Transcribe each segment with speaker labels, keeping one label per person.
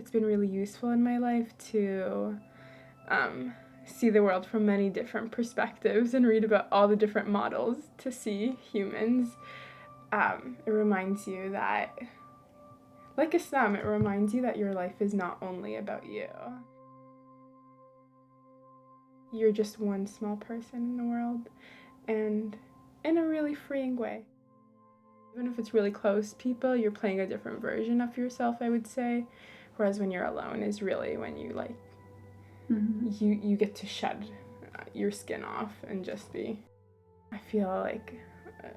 Speaker 1: it's been really useful in my life to see the world from many different perspectives and read about all the different models to see humans. It reminds you that, like Islam, it reminds you that your life is not only about you. You're just one small person in the world, and in a really freeing way. Even if it's really close people, you're playing a different version of yourself, I would say. Whereas when you're alone is really when you like, you get to shed your skin off and just be. I feel like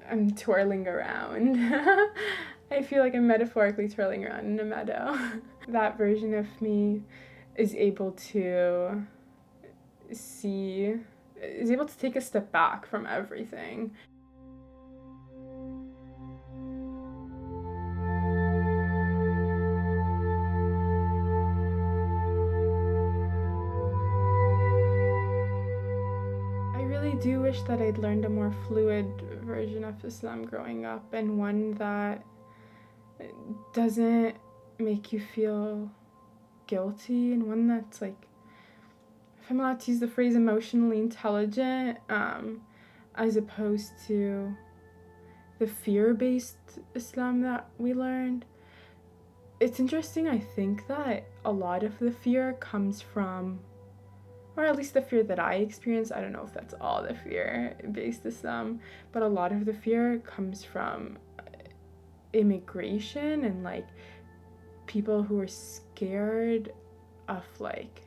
Speaker 1: I'm twirling around. I feel like I'm metaphorically twirling around in a meadow. That version of me is able to take a step back from everything. I really do wish that I'd learned a more fluid version of Islam growing up, and one that doesn't make you feel guilty, and one that's like, if I'm allowed to use the phrase, emotionally intelligent, as opposed to the fear-based Islam that we learned. It's interesting, I think that a lot of the fear comes from, or at least the fear that I experience, I don't know if that's all the fear-based Islam, but a lot of the fear comes from immigration and like people who are scared of like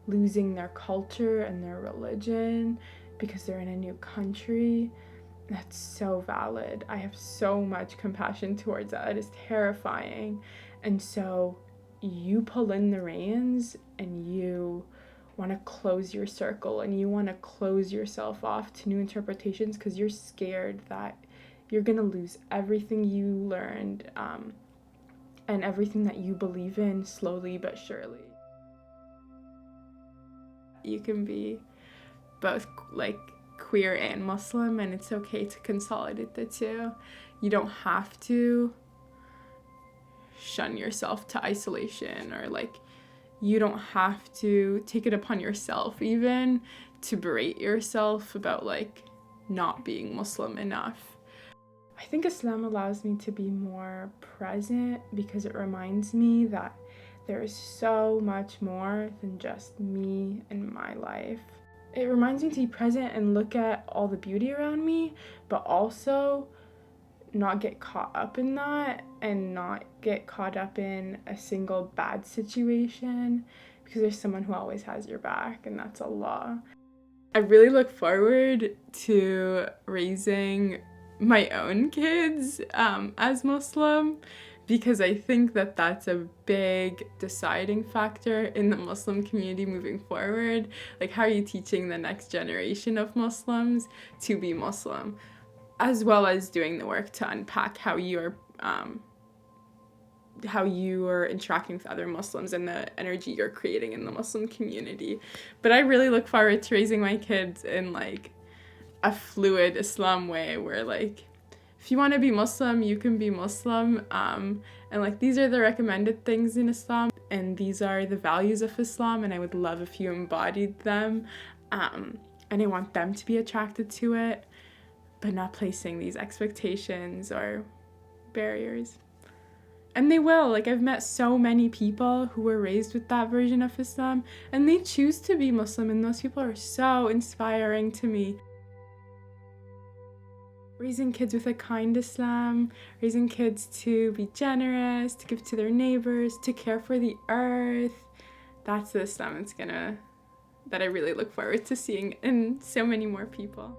Speaker 1: losing their culture and their religion because they're in a new country. That's so valid. I have so much compassion towards that. It is terrifying. And so you pull in the reins and you want to close your circle and you want to close yourself off to new interpretations because you're scared that you're going to lose everything you learned and everything that you believe in slowly but surely. You can be both like queer and Muslim, and it's okay to consolidate the two. You don't have to shun yourself to isolation, or like you don't have to take it upon yourself even to berate yourself about like not being Muslim enough. I think Islam allows me to be more present because it reminds me that there is so much more than just me and my life. It reminds me to be present and look at all the beauty around me, but also not get caught up in that and not get caught up in a single bad situation because there's someone who always has your back, and that's Allah. I really look forward to raising my own kids as Muslim, because I think that that's a big deciding factor in the Muslim community moving forward. Like, how are you teaching the next generation of Muslims to be Muslim, as well as doing the work to unpack how you are interacting with other Muslims and the energy you're creating in the Muslim community. But I really look forward to raising my kids in like a fluid Islam way where like, if you want to be Muslim, you can be Muslim, and like these are the recommended things in Islam, and these are the values of Islam, and I would love if you embodied them, and I want them to be attracted to it, but not placing these expectations or barriers. And they will. Like, I've met so many people who were raised with that version of Islam, and they choose to be Muslim, and those people are so inspiring to me. Raising kids with a kind Islam, raising kids to be generous, to give to their neighbours, to care for the earth. That's the Islam that I really look forward to seeing in so many more people.